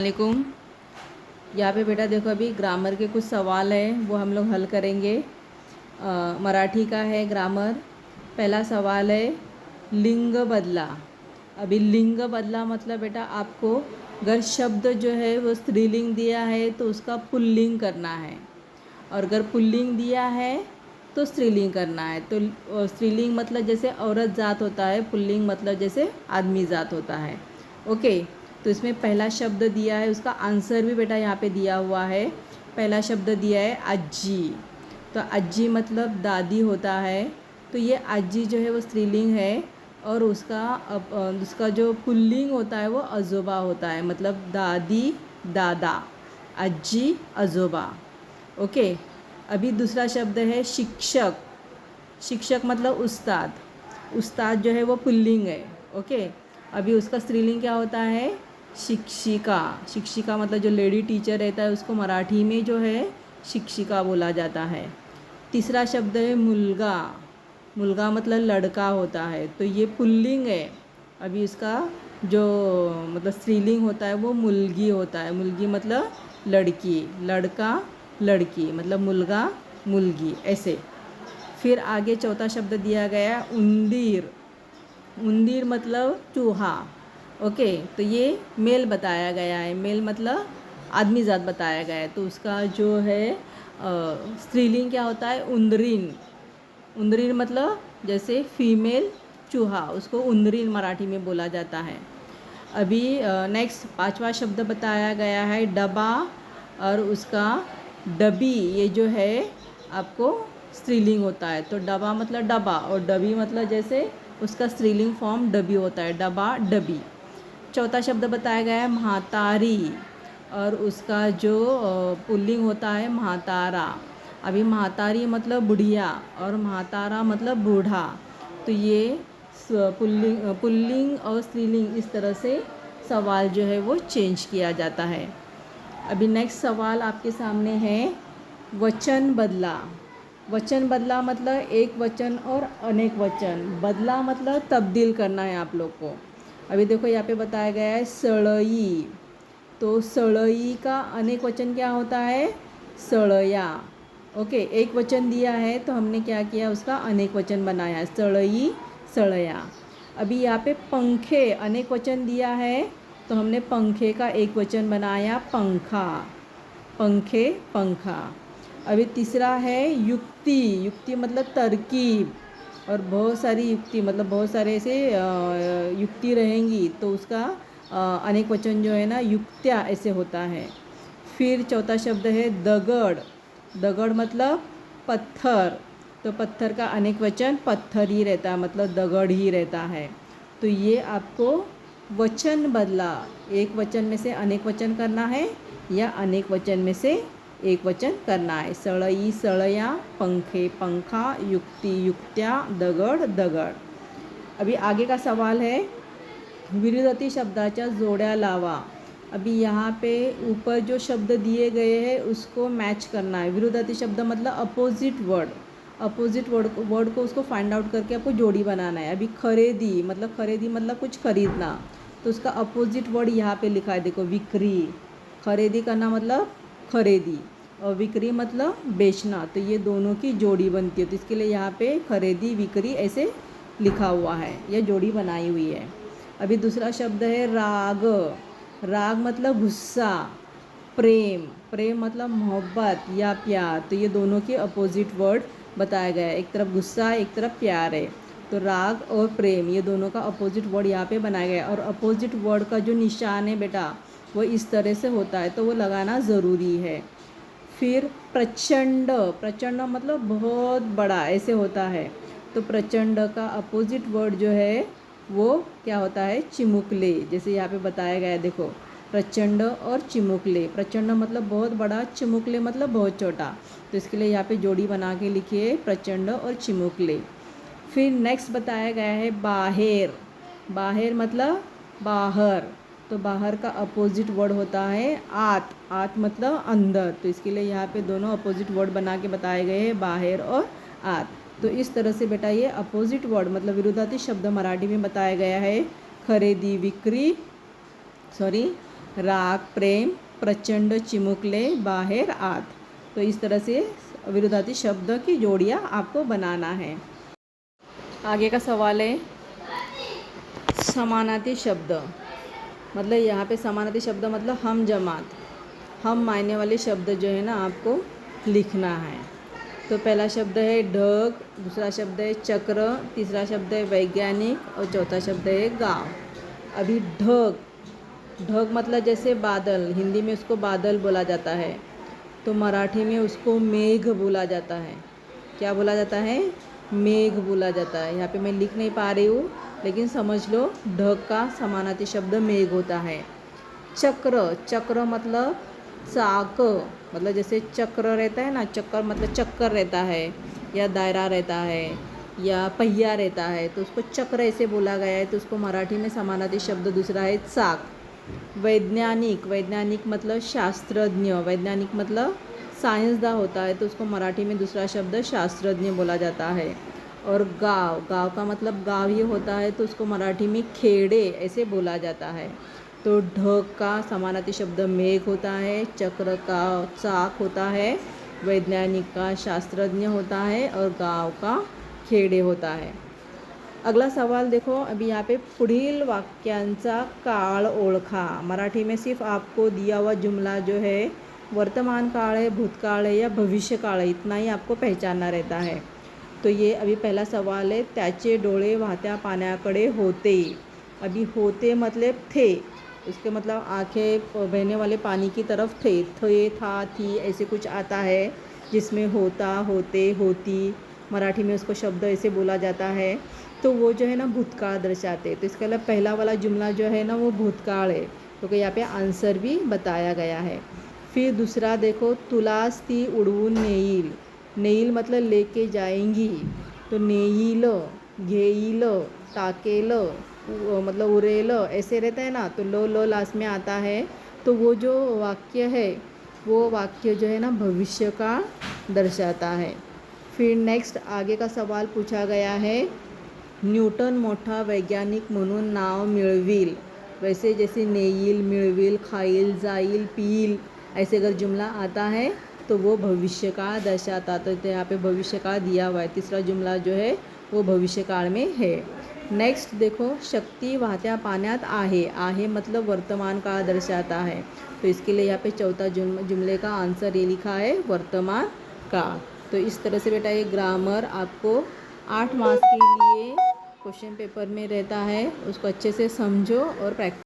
वालेकुम। यहाँ पे बेटा देखो, अभी ग्रामर के कुछ सवाल हैं वो हम लोग हल करेंगे। मराठी का है ग्रामर। पहला सवाल है, लिंग बदला। अभी लिंग बदला मतलब बेटा आपको अगर शब्द जो है वो स्त्रीलिंग दिया है तो उसका पुल्लिंग करना है, और अगर पुल्लिंग दिया है तो स्त्रीलिंग करना है। तो स्त्रीलिंग मतलब जैसे औरत जात होता है, पुल्लिंग मतलब जैसे आदमी जात होता है। ओके, तो इसमें पहला शब्द दिया है, उसका आंसर भी बेटा यहाँ पे दिया हुआ है। पहला शब्द दिया है आजी। तो आजी मतलब दादी होता है। तो ये आजी जो है वो स्त्रीलिंग है, और उसका जो पुल्लिंग होता है वो अजोबा होता है, मतलब दादी, दादा, आजी, अजोबा। ओके, अभी दूसरा शब्द है शिक्षक। शिक्षक मतलब उस्ताद। उस्ताद जो है वो पुल्लिंग है। ओके, अभी उसका स्त्रीलिंग क्या होता है? शिक्षिका। शिक्षिका मतलब जो लेडी टीचर रहता है उसको मराठी में जो है शिक्षिका बोला जाता है। तीसरा शब्द है मुलगा। मुलगा मतलब लड़का होता है, तो ये पुल्लिंग है। अभी इसका जो मतलब स्त्रीलिंग होता है वो मुलगी होता है। मुलगी मतलब लड़की, लड़का, लड़की, मतलब मुलगा, मुलगी, ऐसे। फिर आगे चौथा शब्द दिया गया उंदीर। उंदीर मतलब चूहा। ओके, तो ये मेल बताया गया है। मेल मतलब आदमी जात बताया गया है, तो उसका जो है स्त्रीलिंग क्या होता है? उंदरीन। उंदरीन मतलब जैसे फीमेल चूहा, उसको उंदरीन मराठी में बोला जाता है। अभी नेक्स्ट पांचवा शब्द बताया गया है डबा, और उसका डबी, ये जो है आपको स्त्रीलिंग होता है। तो डबा मतलब डबा, और डबी मतलब जैसे उसका स्त्रीलिंग फॉर्म डबी होता है, डबा, डबी। चौथा शब्द बताया गया है म्हातारी, और उसका जो पुल्लिंग होता है म्हातारा। अभी म्हातारी मतलब बुढ़िया, और म्हातारा मतलब बूढ़ा। तो ये पुल्लिंग और स्त्रीलिंग इस तरह से सवाल जो है वो चेंज किया जाता है। अभी नेक्स्ट सवाल आपके सामने है, वचन बदला। वचन बदला मतलब एक वचन और अनेक वचन। बदला मतलब तब्दील करना है आप लोग को। अभी देखो यहाँ पे बताया गया है सळई। तो सळई का अनेक वचन क्या होता है? सळया। ओके, एक वचन दिया है तो हमने क्या किया, उसका अनेक वचन बनाया, सळई, सळया। अभी यहाँ पे पंखे अनेक वचन दिया है, तो हमने पंखे का एक वचन बनाया, पंखा, पंखे, पंखा। अभी तीसरा है युक्ति। युक्ति मतलब तरकीब, और बहुत सारी युक्ति मतलब बहुत सारे ऐसे युक्ति रहेंगी, तो उसका अनेक वचन जो है ना युक्त्या ऐसे होता है। फिर चौथा शब्द है दगड़। दगड़ मतलब पत्थर, तो पत्थर का अनेक वचन पत्थर ही रहता है, मतलब दगड़ ही रहता है। तो ये आपको वचन बदला, एक वचन में से अनेक वचन करना है या अनेक वचन में से एक वचन करना है। सळई, सळया, पंखे, पंखा, युक्ति, युक्त्या, दगड, दगड। अभी आगे का सवाल है, विरुद्धती शब्दाच्या जोड्या लावा। अभी यहाँ पे ऊपर जो शब्द दिए गए हैं उसको मैच करना है। विरुद्धती शब्द मतलब अपोजिट वर्ड। अपोजिट वर्ड को उसको फाइंड आउट करके आपको जोड़ी बनाना है। अभी खरीदी मतलब कुछ खरीदना, तो उसका अपोजिट वर्ड यहाँ पे लिखा है, देखो, विक्री। खरीदी करना मतलब खरीदी, और विक्री मतलब बेचना, तो ये दोनों की जोड़ी बनती है। तो इसके लिए यहाँ पे खरीदी, विक्री ऐसे लिखा हुआ है, यह जोड़ी बनाई हुई है। अभी दूसरा शब्द है राग। राग मतलब गुस्सा। प्रेम, प्रेम मतलब मोहब्बत या प्यार, तो ये दोनों के अपोजिट वर्ड बताया गया है। एक तरफ गुस्सा, एक तरफ प्यार है, तो राग और प्रेम ये दोनों का अपोजिट वर्ड यहाँ पे बनाया गया है। और अपोजिट वर्ड का जो निशान है बेटा वो इस तरह से होता है, तो वो लगाना ज़रूरी है। फिर प्रचंड। प्रचंड मतलब बहुत बड़ा ऐसे होता है, तो प्रचंड का अपोजिट वर्ड जो है वो क्या होता है? चिमुकले। जैसे यहाँ पे बताया गया है, देखो, प्रचंड और चिमुकले। प्रचंड मतलब बहुत बड़ा, चिमुकले मतलब बहुत छोटा, तो इसके लिए यहाँ पे जोड़ी बना के लिखिए, प्रचंड और चिमुकले। फिर नेक्स्ट बताया गया है बाहेर। बाहेर मतलब बाहर, तो बाहर का अपोजिट वर्ड होता है आत। आत मतलब अंदर, तो इसके लिए यहाँ पे दोनों अपोजिट वर्ड बना के बताए गए हैं, बाहेर और आत। तो इस तरह से बेटा ये अपोजिट वर्ड मतलब विरुद्धार्थी शब्द मराठी में बताया गया है। खरीदी, विक्री, राग प्रेम, प्रचंड चिमुकले बाहेर आत। तो इस तरह से विरुद्धार्थी शब्द की जोड़ियाँ आपको बनाना है। आगे का सवाल है समानार्थी शब्द। मतलब यहाँ पे समानार्थी शब्द मतलब हम जमात, हम मायने वाले शब्द जो है ना आपको लिखना है। तो पहला शब्द है ढग, दूसरा शब्द है चक्र, तीसरा शब्द है वैज्ञानिक और चौथा शब्द है गांव। अभी ढग, ढग मतलब जैसे बादल, हिंदी में उसको बादल बोला जाता है, तो मराठी में उसको मेघ बोला जाता है। क्या बोला जाता है? मेघ बोला जाता है। यहाँ पे मैं लिख नहीं पा रही हूँ, लेकिन समझ लो ढग का समानार्थी शब्द मेघ होता है। चक्र, चक्र मतलब चाक, मतलब जैसे चक्र रहता है ना, चक्कर मतलब चक्कर रहता है या दायरा रहता है या पहिया रहता है, तो उसको चक्र ऐसे बोला गया है। तो उसको मराठी में समानार्थी शब्द दूसरा है चाक। वैज्ञानिक, वैज्ञानिक मतलब शास्त्रज्ञ, वैज्ञानिक मतलब साइंसदान होता है, तो उसको मराठी में दूसरा शब्द शास्त्रज्ञ बोला जाता है। और गांव, गांव का मतलब गांव ही होता है, तो उसको मराठी में खेड़े ऐसे बोला जाता है। तो ढग का समानार्थी शब्द मेघ होता है, चक्र का चाक होता है, वैज्ञानिक का शास्त्रज्ञ होता है और गांव का खेड़े होता है। अगला सवाल देखो, अभी यहाँ पे पुढील वाक्यांचा काळ ओळखा। मराठी में सिर्फ आपको दिया हुआ जुमला जो है वर्तमान काल है, भूतकाल है या भविष्य काल है, इतना ही आपको पहचानना रहता है। तो ये अभी पहला सवाल है, त्याचे डोळे वाहत्या पाण्याकडे होते। अभी होते मतलब थे, उसके मतलब आंखें बहने वाले पानी की तरफ थे, था, थी ऐसे कुछ आता है, जिसमें होता, होते, होती, मराठी में उसको शब्द ऐसे बोला जाता है। तो वो जो है ना भूतकाल दर्शाते। तो इसका मतलब पहला वाला जुमला जो है ना वो भूतकाल है, क्योंकि यहाँ पे आंसर भी बताया गया है। फिर दूसरा देखो, तुलास ती उडवून नेईल। नेईल मतलब लेके जाएंगी, तो नेईल, घेईल, ताकेल मतलब उरेल ऐसे रहता है ना, तो लो लास्ट में आता है। तो वो जो वाक्य है वो वाक्य जो है ना भविष्य का दर्शाता है। फिर नेक्स्ट आगे का सवाल पूछा गया है, न्यूटन मोठा वैज्ञानिक म्हणून नाव मिळवील। वैसे जैसे नेईल, मिळवील, खाईल, जाईल, पील ऐसे अगर जुमला आता है तो वो भविष्य का दर्शाता। तो यहाँ पे भविष्य का दिया हुआ है, तीसरा जुमला जो है वो भविष्य काल में है। नेक्स्ट देखो, शक्ति वाहत्या पाण्यात आहे। आहे मतलब वर्तमान काल दर्शाता है, तो इसके लिए यहाँ पे चौथा जुमले का आंसर ये लिखा है वर्तमान काल। तो इस तरह से बेटा ये ग्रामर आपको 8 मार्क्स के लिए क्वेश्चन पेपर में रहता है, उसको अच्छे से समझो और प्रैक्टिस